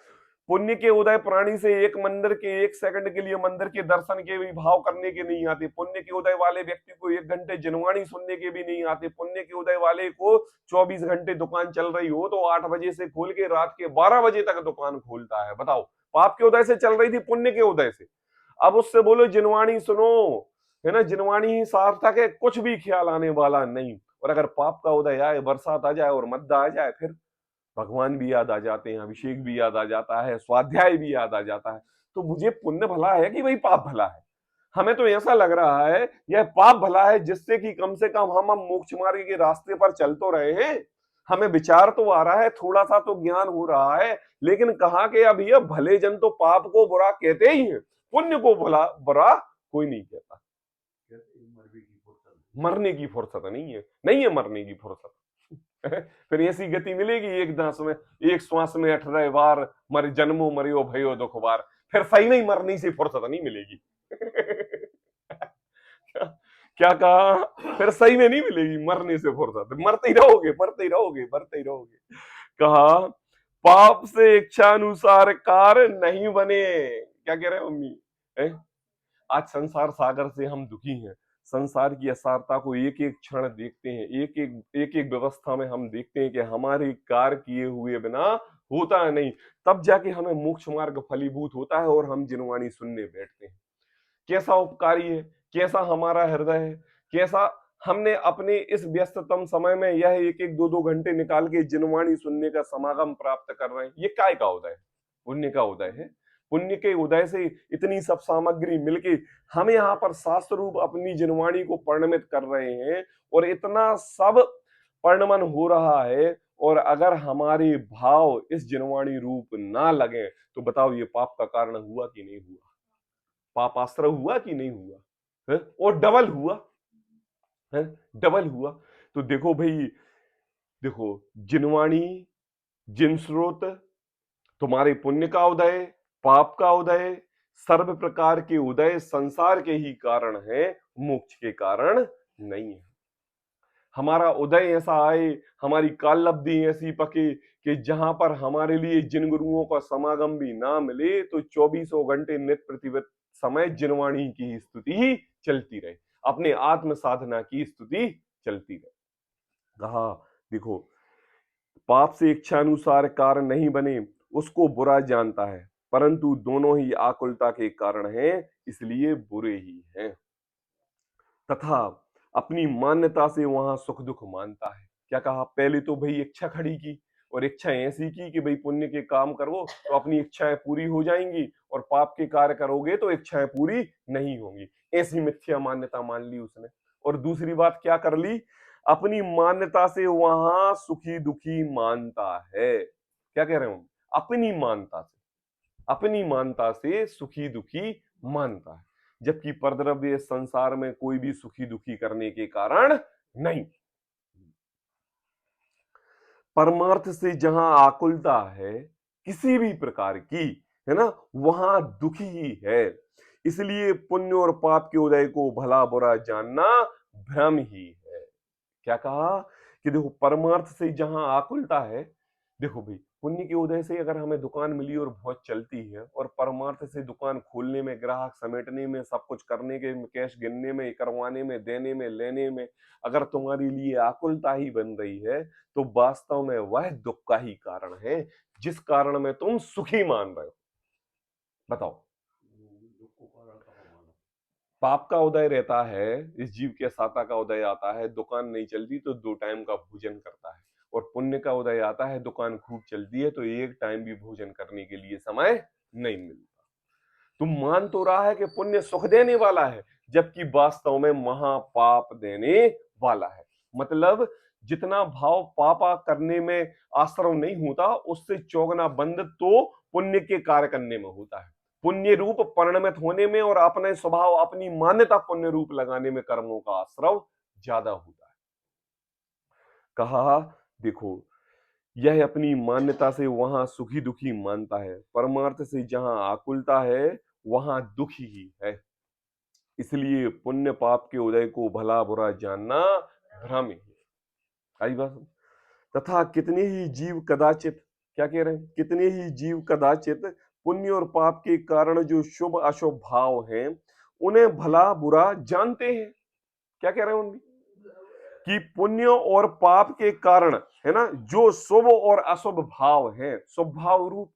पुण्य के उदय प्राणी से एक मंदिर के 1 सेकंड के लिए मंदिर के दर्शन के भी भाव करने के नहीं आते। पुण्य के उदय वाले व्यक्ति को 1 घंटे जिनवाणी सुनने के भी नहीं आते। पुण्य के उदय वाले को 24 घंटे दुकान चल रही हो तो 8 बजे से खोल के रात के 12 बजे तक दुकान खोलता है। बताओ, पाप के उदय से चल रही थी, पुण्य के उदय से। अब उससे बोलो जिनवाणी सुनो, है ना, जिनवाणी ही सार्थक है, कुछ भी ख्याल आने वाला नहीं। और अगर पाप का उदय आए, बरसात आ जाए और मद्दा आ जाए, फिर भगवान भी याद आ जाते हैं, अभिषेक भी याद आ जाता है, स्वाध्याय भी याद आ जाता है। तो मुझे पुण्य भला है कि भाई पाप भला है? हमें तो ऐसा लग रहा है यह पाप भला है, जिससे कि कम से कम हम मोक्ष मार्ग के रास्ते पर चल तो रहे हैं, हमें विचार तो आ रहा है, थोड़ा सा तो ज्ञान हो रहा है। लेकिन कहा कि अब ये भले जन तो पाप को बुरा कहते ही हैं, पुण्य को भला बुरा कोई नहीं कहता। मरने की फुर्सत नहीं है, नहीं है मरने की फुर्सत। फिर ऐसी गति मिलेगी एक श्वास में 18 बार मर जन्मो मरियो भयो दुख बार, फिर सही में मरने से फुर्सत नहीं मिलेगी। क्या कहा? फिर सही में नहीं मिलेगी मरने से फुर्सत, मरते ही रहोगे मरते ही रहोगे मरते ही रहोगे। कहा पाप से इच्छा अनुसार कार्य नहीं बने। क्या कह रहे हैं मम्मी? आज संसार सागर से हम दुखी हैं, संसार की असारता को एक एक क्षण देखते हैं, एक एक व्यवस्था में हम देखते हैं कि हमारे कार्य किए हुए बिना होता है नहीं, तब जाके हमें मोक्ष मार्ग फलीभूत होता है और हम जिनवाणी सुनने बैठते हैं। कैसा उपकारी है, कैसा हमारा हृदय है, कैसा हमने अपने इस व्यस्ततम समय में यह एक एक दो दो घंटे निकाल के जिनवाणी सुनने का समागम प्राप्त कर रहे हैं। ये काय का उदय है? पुण्य का उदय है। पुण्य के उदय से इतनी सब सामग्री मिलके हम यहाँ पर शास्त्र रूप अपनी जिनवाणी को परिणमित कर रहे हैं और इतना सब परिणमन हो रहा है, और अगर हमारे भाव इस जिनवाणी रूप ना लगे तो बताओ ये पाप का कारण हुआ कि नहीं हुआ? पाप आश्रय हुआ कि नहीं हुआ है? और डबल हुआ है, डबल हुआ। तो देखो भाई, देखो जिनवाणी, जिन स्रोत, तुम्हारे पुण्य का उदय, पाप का उदय, सर्व प्रकार के उदय संसार के ही कारण है, मोक्ष के कारण नहीं है। हमारा उदय ऐसा आए, हमारी काल लब्धि ऐसी पके कि जहां पर हमारे लिए जिन गुरुओं का समागम भी ना मिले तो 24 घंटे नित्य प्रतिदिन समय जिनवाणी की स्तुति ही चलती रहे, अपने आत्म साधना की स्तुति चलती रहे। कहा देखो, पाप से इच्छानुसार कार्य नहीं बने उसको बुरा जानता है, परंतु दोनों ही आकुलता के कारण हैं, इसलिए बुरे ही हैं। तथा अपनी मान्यता से वहां सुख दुख मानता है। क्या कहा? पहले तो भाई इच्छा खड़ी की, और इच्छा ऐसी की कि भाई पुण्य के काम करो तो अपनी इच्छाएं पूरी हो जाएंगी, और पाप के कार्य करोगे तो इच्छाएं पूरी नहीं होंगी। ऐसी मिथ्या मान्यता मान ली उसने। और दूसरी बात क्या कर ली? अपनी मान्यता से वहां सुखी दुखी मानता है। क्या कह रहे हो? अपनी मान्यता से, अपनी मान्यता से सुखी दुखी मानता है, जबकि परद्रव्य संसार में कोई भी सुखी दुखी करने के कारण नहीं। परमार्थ से जहां आकुलता है किसी भी प्रकार की, है ना, वहां दुखी ही है। इसलिए पुण्य और पाप के उदय को भला बुरा जानना भ्रम ही है। क्या कहा? कि देखो, परमार्थ से जहां आकुलता है, देखो भाई, पुण्य के उदय से अगर हमें दुकान मिली और बहुत चलती है, और परमार्थ से दुकान खोलने में, ग्राहक समेटने में, सब कुछ करने के, कैश गिनने में, करवाने में, देने में, लेने में अगर तुम्हारे लिए आकुलता ही बन रही है, तो वास्तव में वह दुख का ही कारण है, जिस कारण में तुम सुखी मान रहे हो। बताओ, पाप का उदय रहता है, इस जीव के साता का उदय आता है, दुकान नहीं चलती तो 2 टाइम का भोजन करता है, और पुण्य का उदय आता है, दुकान खूब चलती है तो 1 टाइम भी भोजन करने के लिए समय नहीं मिलता। तुम मान तो रहा है कि पुण्य सुख देने वाला है, जबकि वास्तव में महापाप देने वाला है। मतलब जितना भाव पापा करने में आश्रव नहीं होता, उससे चौगुना बंद तो पुण्य के कार्य करने में होता है। पुण्य रूप परिणमित होने में और अपने स्वभाव, अपनी मान्यता पुण्य रूप लगाने में कर्मों का आश्रव ज्यादा होता है। कहा देखो, यह अपनी मान्यता से वहां सुखी दुखी मानता है, परमार्थ से जहां आकुलता है वहां दुखी ही है। इसलिए पुण्य पाप के उदय को भला बुरा जानना भ्रम है। आई बात? तथा कितने ही जीव कदाचित, क्या कह रहे हैं? कितने ही जीव कदाचित पुण्य और पाप के कारण जो शुभ अशुभ भाव हैं उन्हें भला बुरा जानते हैं। क्या कह रहे हैं उनकी? कि पुण्य और पाप के कारण, है ना, जो शुभ और अशुभ भाव हैं, शुभ भाव रूप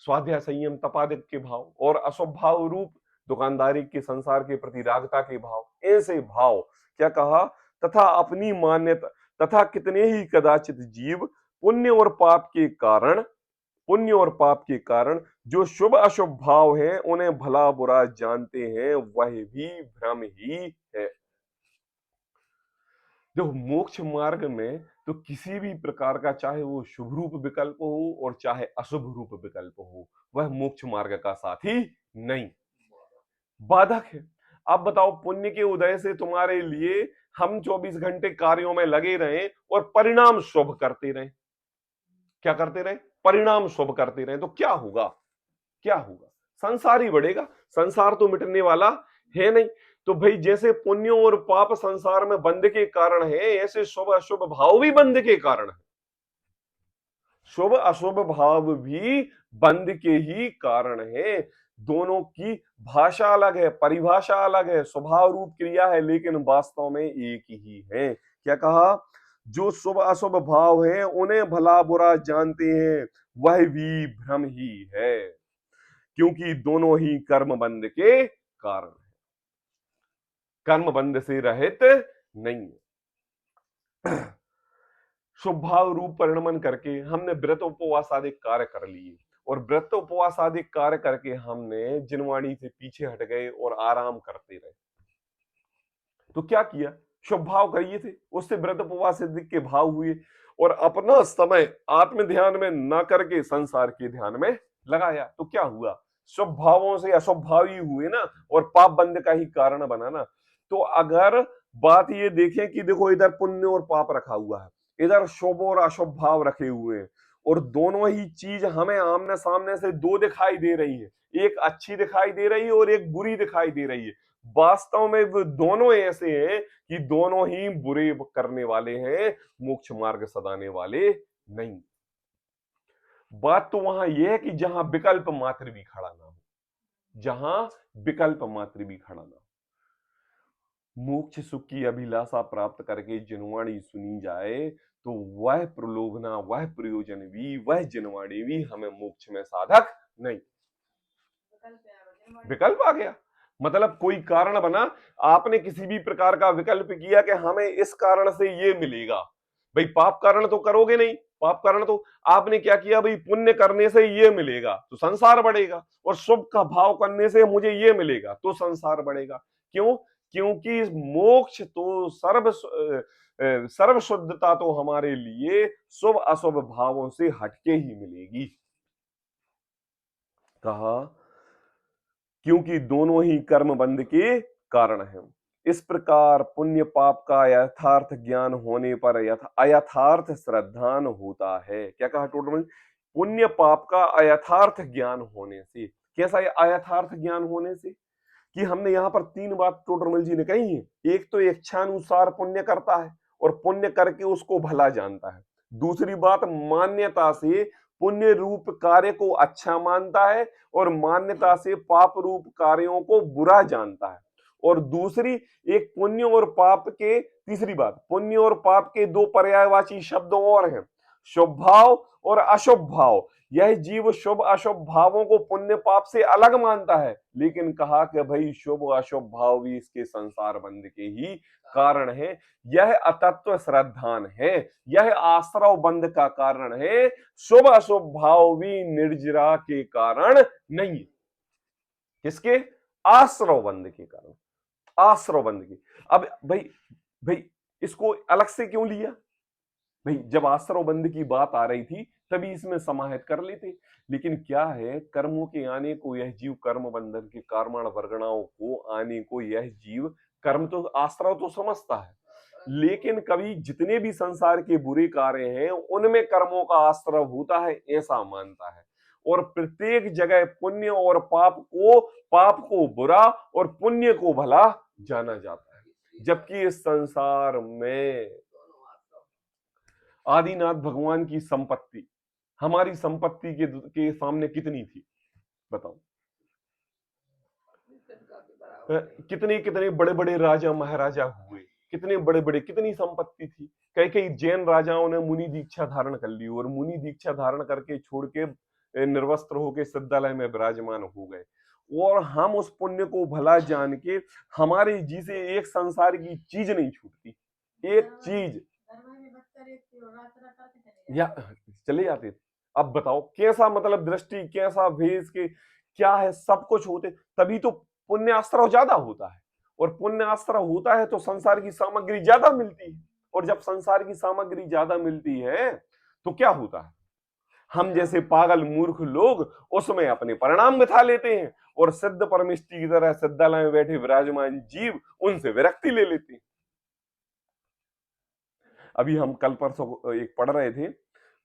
स्वाध्याय संयम तपादिक के भाव, और अशुभ भाव रूप दुकानदारी के, संसार के प्रति रागता के भाव, ऐसे भाव। क्या कहा? तथा अपनी मान्यता, तथा कितने ही कदाचित जीव पुण्य और पाप के कारण, पुण्य और पाप के कारण जो शुभ अशुभ भाव हैं उन्हें भला बुरा जानते हैं, वह भी भ्रम ही है। देखो, मोक्ष मार्ग में तो किसी भी प्रकार का, चाहे वो शुभ रूप विकल्प हो और चाहे अशुभ रूप विकल्प हो, वह मोक्ष मार्ग का साथी नहीं, बाधक है। अब बताओ, पुण्य के उदय से तुम्हारे लिए हम 24 घंटे कार्यों में लगे रहे और परिणाम शुभ करते रहे, क्या करते रहे? परिणाम शुभ करते रहे, तो क्या होगा? क्या होगा? संसार ही बढ़ेगा। संसार तो मिटने वाला है नहीं। तो भाई, जैसे पुण्य और पाप संसार में बंध के कारण है, ऐसे शुभ अशुभ भाव भी बंध के कारण है। शुभ अशुभ भाव भी बंध के ही कारण है। दोनों की भाषा अलग है, परिभाषा अलग है, स्वभाव रूप क्रिया है, लेकिन वास्तव में एक ही है। क्या कहा? जो शुभ अशुभ भाव हैं उन्हें भला बुरा जानते हैं, वह भी भ्रम ही है, क्योंकि दोनों ही कर्म बंध के कारण है, कर्म बंध से रहित नहीं है। शुभ भाव रूप परिणमन करके हमने व्रत उपवास आदि कार्य कर लिए, और व्रत उपवास आदि कार्य करके हमने जिनवाणी से पीछे हट गए और आराम करते रहे। तो क्या किया, शुभ भाव करिए थे, उससे व्रत उपवास सिद्धि के भाव हुए, और अपना समय आत्म ध्यान में न करके संसार के ध्यान में लगाया। तो क्या हुआ, शुभ भावों से अशुभ भाव ही हुए ना, और पाप बंध का ही कारण बना ना। तो अगर बात ये देखें कि देखो इधर पुण्य और पाप रखा हुआ है, इधर शुभ और अशुभ भाव रखे हुए हैं, और दोनों ही चीज हमें आमने सामने से दो दिखाई दे रही है, एक अच्छी दिखाई दे रही है और एक बुरी दिखाई दे रही है। वास्तव में वो दोनों ऐसे हैं कि दोनों ही बुरे करने वाले हैं, मोक्ष मार्ग सदाने वाले नहीं। बात तो वहां यह है कि जहां विकल्प मात्र भी खड़ा ना हो, जहां विकल्प मात्र भी खड़ा ना हो, मोक्ष सुख की अभिलाषा प्राप्त करके जिनवाणी सुनी जाए तो वह प्रलोभना, वह प्रयोजन भी, वह जिनवाणी भी हमें मोक्ष में साधक नहीं। विकल्प आ गया, मतलब कोई कारण बना, आपने किसी भी प्रकार का विकल्प किया कि हमें इस कारण से ये मिलेगा, भाई पाप कारण तो करोगे नहीं, पाप कारण तो आपने क्या किया, भाई पुण्य करने से ये मिलेगा तो संसार बढ़ेगा, और शुभ का भाव करने से मुझे ये मिलेगा तो संसार बढ़ेगा। क्यों, क्योंकि मोक्ष तो सर्व शुद्धता तो हमारे लिए शुभ अशुभ भावों से हटके ही मिलेगी। कहा क्योंकि दोनों ही कर्म बंध के कारण हैं। इस प्रकार पुण्य पाप का यथार्थ ज्ञान होने पर अयथार्थ श्रद्धान होता है। क्या कहा टोटल, पुण्य पाप का अयथार्थ ज्ञान होने से। कैसा अयथार्थ ज्ञान होने से, कि हमने यहाँ पर तीन बात टोटरमल जी ने कही है। एक तो इच्छानुसार पुण्य करता है और पुण्य करके उसको भला जानता है। दूसरी बात, मान्यता से पुण्य रूप कार्य को अच्छा मानता है और मान्यता से पाप रूप कार्यों को बुरा जानता है। और दूसरी, एक पुण्य और पाप के, तीसरी बात, पुण्य और पाप के दो पर्यायवाची शब्द और हैं, शुभ भाव और अशुभ भाव। यह जीव शुभ अशुभ भावों को पुण्य पाप से अलग मानता है, लेकिन कहा कि भाई शुभ अशुभ भाव भी इसके संसार बंध के ही कारण है। यह अतत्व श्रद्धान है, यह आश्रव बंध का कारण है। शुभ अशुभ भाव भी निर्जरा के कारण नहीं है। किसके, आश्रव बंध के कारण, आश्रव बंध के। अब भाई इसको अलग से क्यों लिया, भाई जब आश्रव बंध की बात आ रही थी तभी इसमें समाहित कर लेते। लेकिन क्या है, कर्मों के आने को यह जीव, कर्म बंधन के कर्मण वर्गणाओं को आने को यह जीव कर्म तो आश्रव तो समझता है, लेकिन कभी जितने भी संसार के बुरे कार्य हैं उनमें कर्मों का आश्रव होता है ऐसा मानता है। और प्रत्येक जगह पुण्य और पाप को बुरा और पुण्य को भला जाना जाता है। जबकि इस संसार में आदिनाथ भगवान की संपत्ति हमारी संपत्ति के सामने कितनी थी, बताओ। कितने कितने बड़े बड़े राजा महाराजा हुए, कितने बड़े बड़े, कितनी संपत्ति थी। कई कई जैन राजाओं ने मुनि दीक्षा धारण कर ली और मुनि दीक्षा धारण करके छोड़ के निर्वस्त्र होके सिद्धालय में विराजमान हो गए। और हम उस पुण्य को भला जान के हमारे जी से एक संसार की चीज नहीं छूटती, एक चीज या चले जाते थे। अब बताओ कैसा मतलब दृष्टि, कैसा भेष के क्या है, सब कुछ होते, तभी तो पुण्य आश्रव ज्यादा होता है। और पुण्य आश्रव होता है तो संसार की सामग्री ज्यादा मिलती है, और जब संसार की सामग्री ज्यादा मिलती है तो क्या होता है, हम जैसे पागल मूर्ख लोग उसमें अपने परिणाम बिठा लेते हैं, और सिद्ध परमिष्टि की तरह सिद्धालय में बैठे विराजमान जीव उनसे विरक्ति ले लेते हैं। अभी हम कल परसों एक पढ़ रहे थे,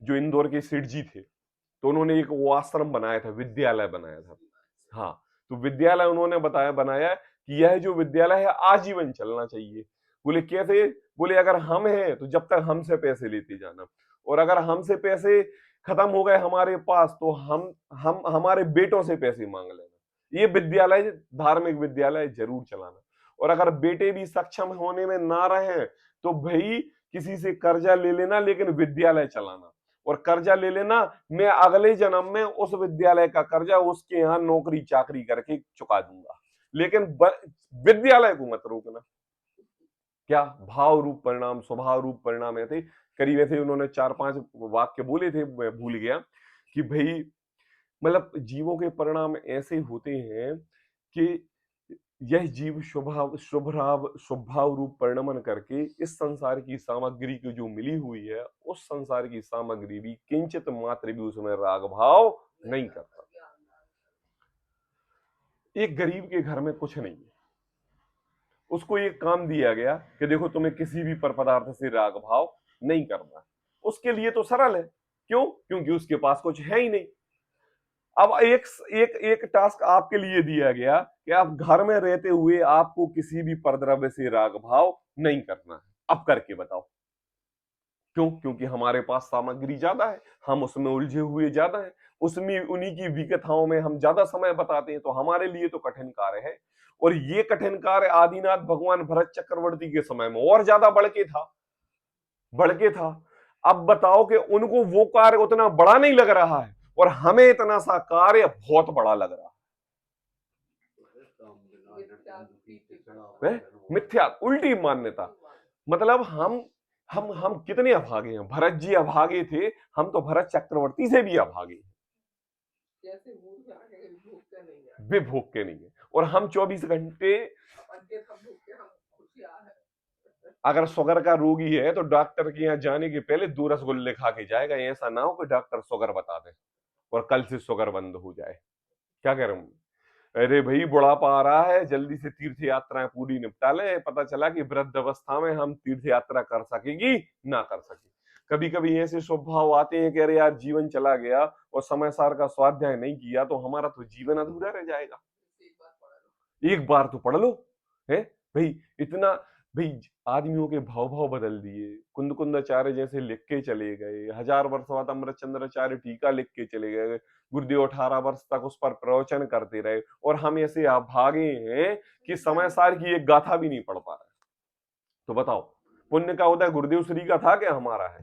जो इंदौर के सेठ जी थे, तो उन्होंने एक वो आश्रम बनाया था, विद्यालय बनाया था। हाँ, तो विद्यालय उन्होंने बनाया कि यह जो विद्यालय है आजीवन चलना चाहिए। बोले कैसे, बोले अगर हम हैं तो जब तक हमसे पैसे लेते जाना, और अगर हमसे पैसे खत्म हो गए हमारे पास तो हम हमारे बेटों से पैसे मांग लेना। ये विद्यालय, धार्मिक विद्यालय जरूर चलाना। और अगर बेटे भी सक्षम होने में ना रहे तो भाई किसी से कर्जा ले लेना लेकिन विद्यालय चलाना, और कर्जा ले लेना मैं अगले जन्म में उस विद्यालय का कर्जा उसके यहाँ नौकरी चाकरी करके चुका दूंगा, लेकिन विद्यालय को मत रोकना। क्या भाव रूप परिणाम स्वभाव रूप परिणाम ऐसे करीब ऐसे उन्होंने 4-5 वाक्य बोले थे, मैं भूल गया कि भाई मतलब जीवों के परिणाम ऐसे होते हैं कि यह जीव स्वभाव रूप परिणमन करके इस संसार की सामग्री की जो मिली हुई है उस संसार की सामग्री भी किंचित मात्र भी उसमें राग भाव नहीं करता। एक गरीब के घर में कुछ नहीं है, उसको एक काम दिया गया कि देखो तुम्हें किसी भी पर पदार्थ से राग भाव नहीं करना। उसके लिए तो सरल है, क्यों? क्योंकि उसके पास कुछ है ही नहीं। अब एक एक एक टास्क आपके लिए दिया गया कि आप घर में रहते हुए आपको किसी भी परद्रव्य से राग भाव नहीं करना है। अब करके बताओ क्यों? क्योंकि हमारे पास सामग्री ज्यादा है, हम उसमें उलझे हुए ज्यादा है, उसमें उन्हीं की विकथाओं में हम ज्यादा समय बताते हैं, तो हमारे लिए तो कठिन कार्य है। और ये कठिन कार्य आदिनाथ भगवान भरत चक्रवर्ती के समय में और ज्यादा बढ़ के था। अब बताओ कि उनको वो कार्य उतना बड़ा नहीं लग रहा है और हमें इतना सा कार्य बहुत बड़ा लग रहा है। मिथ्या उल्टी मान्यता, मतलब हम कितने अभागे हैं। भरत जी अभागे थे, हम तो भरत चक्रवर्ती से भी अभागे हैं, जैसे भूख लागे भूखते नहीं है, वे भूख के नहीं है। और हम 24 घंटे अपन के सब भूख के हम खुशियां है। अगर शुगर का रोगी है तो डॉक्टर के यहाँ जाने के पहले 2 रसगुल्ले खा के जाएगा। ऐसा ना हो कि डॉक्टर शुगर बता दे और कल से शुगर बंद हो जाए। क्या कह रहा हूं? अरे भाई बुढ़ापा आ रहा है, जल्दी से तीर्थ यात्राएं पूरी निपटा ले, पता चला कि वृद्ध अवस्था में हम तीर्थ यात्रा कर सकेगी ना कर सके। कभी कभी ऐसे स्वभाव आते हैं कि अरे यार जीवन चला गया और समय सार का स्वाध्याय नहीं किया तो हमारा तो जीवन अधूरा रह जाएगा। एक बार तो पढ़ लो है भाई। इतना भाई आदमियों के भाव भाव बदल दिए। कुंद कुंदाचार्य जैसे लिख के चले गए, 1000 वर्ष बाद अमृत चंद्राचार्य टीका लिख के चले गए, गुरुदेव 18 वर्ष तक उस पर प्रवचन करते रहे, और हम ऐसे अभागे हैं कि समय सार की एक गाथा भी नहीं पढ़ पा रहे। तो बताओ पुण्य का उदय गुरुदेव श्री का था क्या हमारा है?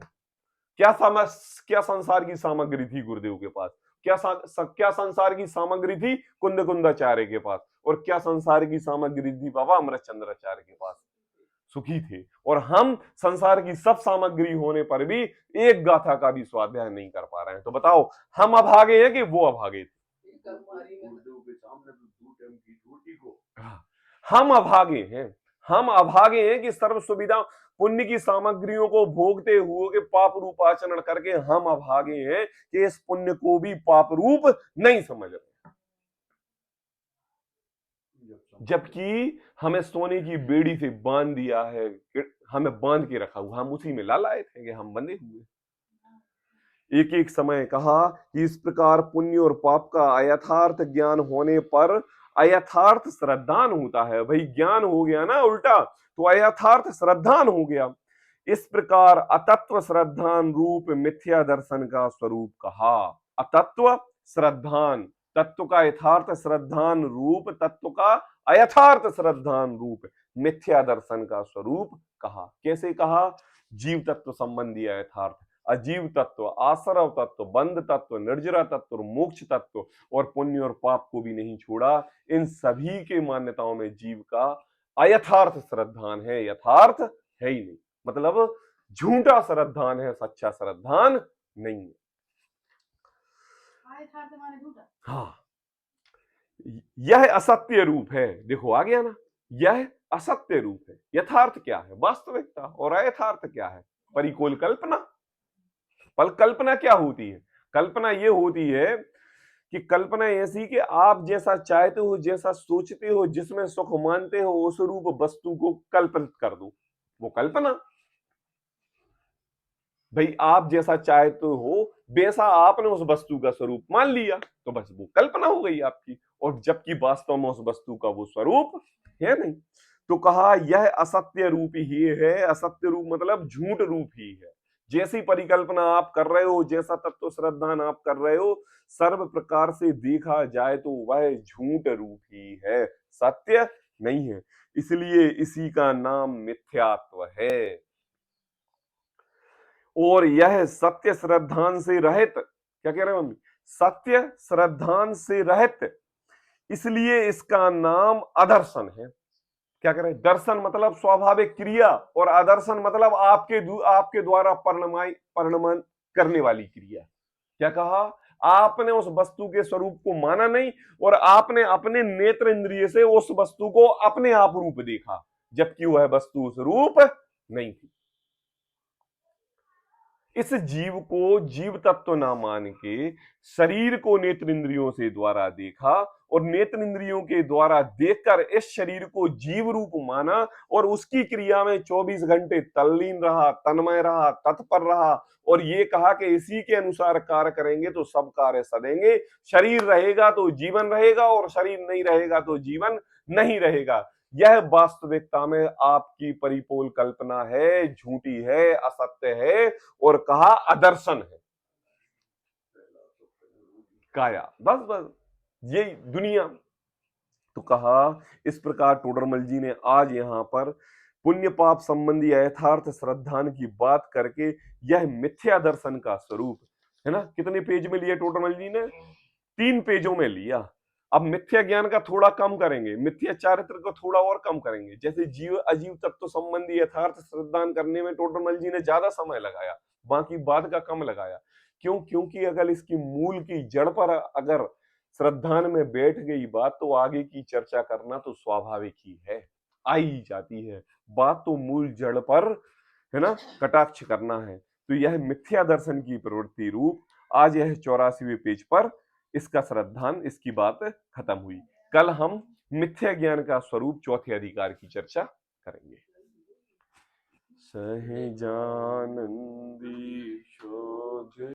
क्या संसार की सामग्री थी गुरुदेव के पास? क्या संसार की सामग्री थी कुंद कुंदाचार्य के पास? और क्या संसार की सामग्री थी बाबा अमृत चंद्राचार्य के पास? सुखी थे। और हम संसार की सब सामग्री होने पर भी एक गाथा का भी स्वाध्याय नहीं कर पा रहे हैं। तो बताओ हम अभागे हैं कि वो अभागे थे? हम अभागे हैं कि सर्व सुविधा पुण्य की सामग्रियों को भोगते हुए पाप रूप आचरण करके हम अभागे हैं कि इस पुण्य को भी पाप रूप नहीं समझ रहे। जबकि हमें सोने की बेड़ी से बांध दिया है, हमें बांध के रखा हुआ, हम उसी में लालायत हैं कि हम बंधे हुए। एक एक समय कहा कि इस प्रकार पुण्य और पाप का अयथार्थ ज्ञान होने पर अयथार्थ श्रद्धान होता है। भाई ज्ञान हो गया ना उल्टा तो अयथार्थ श्रद्धान हो गया। इस प्रकार अतत्व श्रद्धान रूप मिथ्या दर्शन का स्वरूप कहा। अतत्व श्रद्धान, तत्व का यथार्थ श्रद्धान रूप, तत्व का अयथार्थ श्रद्धान रूप मिथ्या दर्शन का स्वरूप कहा। कैसे कहा? जीव तत्व संबंधी यथार्थ, अजीव तत्व, आश्रव तत्व, बंध तत्व, निर्जरा तत्व, मोक्ष तत्व और पुण्य और पाप को भी नहीं छोड़ा। इन सभी के मान्यताओं में जीव का अयथार्थ श्रद्धान है, यथार्थ है ही नहीं। मतलब झूठा श्रद्धान है, सच्चा श्रद्धान नहीं है। हाँ, यह असत्य रूप है। देखो आ गया ना, यह असत्य रूप है। यथार्थ क्या है? वास्तविकता। और अयथार्थ क्या है? परिकूल कल्पना। पर कल्पना क्या होती है? कल्पना ये होती है कि कल्पना ऐसी कि आप जैसा चाहते हो, जैसा सोचते हो, जिसमें सुख मानते हो, उस रूप वस्तु को कल्पित कर दो, वो कल्पना। भाई आप जैसा चाहते हो वैसा आपने उस वस्तु का स्वरूप मान लिया तो बस वो कल्पना हो गई आपकी, और जबकि वास्तव में उस वस्तु का वो स्वरूप है नहीं। तो कहा यह असत्य रूप ही है। असत्य रूप मतलब झूठ रूप ही है। जैसी परिकल्पना आप कर रहे हो, जैसा तत्व श्रद्धान आप कर रहे हो, सर्व प्रकार से देखा जाए तो वह झूठ रूप ही है, सत्य नहीं है। इसलिए इसी का नाम मिथ्यात्व है। और यह सत्य श्रद्धान से रहित, क्या कह रहे हैं मम्मी, सत्य श्रद्धान से रहित, इसलिए इसका नाम अदर्शन है। क्या कह रहे हैं, दर्शन मतलब स्वाभाविक क्रिया और अदर्शन मतलब आपके द्वारा परिणमन करने वाली क्रिया। क्या कहा, आपने उस वस्तु के स्वरूप को माना नहीं और आपने अपने नेत्र इंद्रिय से उस वस्तु को अपने आप रूप देखा, जबकि वह वस्तु उस रूप नहीं थी। इस जीव को जीव तत्व ना मान के शरीर को नेत्र इंद्रियों से द्वारा देखा और नेत्र इंद्रियों के द्वारा देखकर इस शरीर को जीव रूप माना और उसकी क्रिया में 24 घंटे तल्लीन रहा, तन्मय रहा, तत्पर रहा और ये कहा कि इसी के अनुसार कार्य करेंगे तो सब कार्य सदेंगे। शरीर रहेगा तो जीवन रहेगा और शरीर नहीं रहेगा तो जीवन नहीं रहेगा। यह वास्तविकता में आपकी परिपूर्ण कल्पना है, झूठी है, असत्य है और कहा अदर्शन है। काया, बस बस यही दुनिया। तो कहा इस प्रकार टोडरमल जी ने आज यहां पर पुण्य पाप संबंधी यथार्थ श्रद्धान की बात करके यह मिथ्या दर्शन का स्वरूप है ना, कितने पेज में लिया टोडरमल जी ने, 3 पेजों में लिया। अब मिथ्या ज्ञान का थोड़ा कम करेंगे, मिथ्या चारित्र को थोड़ा और कम करेंगे। जैसे जीव अजीव तत्व संबंधी यथार्थ श्रद्धान करने में टोडरमल जी ने ज्यादा समय लगाया, बाकी बाद का कम लगाया। क्यों, क्योंकि अगर इसकी मूल की जड़ पर अगर श्रद्धान में बैठ गई बात तो आगे की चर्चा करना तो स्वाभाविक ही है, आई जाती है। बात तो मूल जड़ पर है ना, कटाक्ष करना है। तो यह मिथ्या दर्शन की प्रवृत्ति रूप आज यह 84वें पेज पर इसका श्रद्धान, इसकी बात खत्म हुई। कल हम मिथ्या ज्ञान का स्वरूप चौथे अधिकार की चर्चा करेंगे। सहजानंदी शोध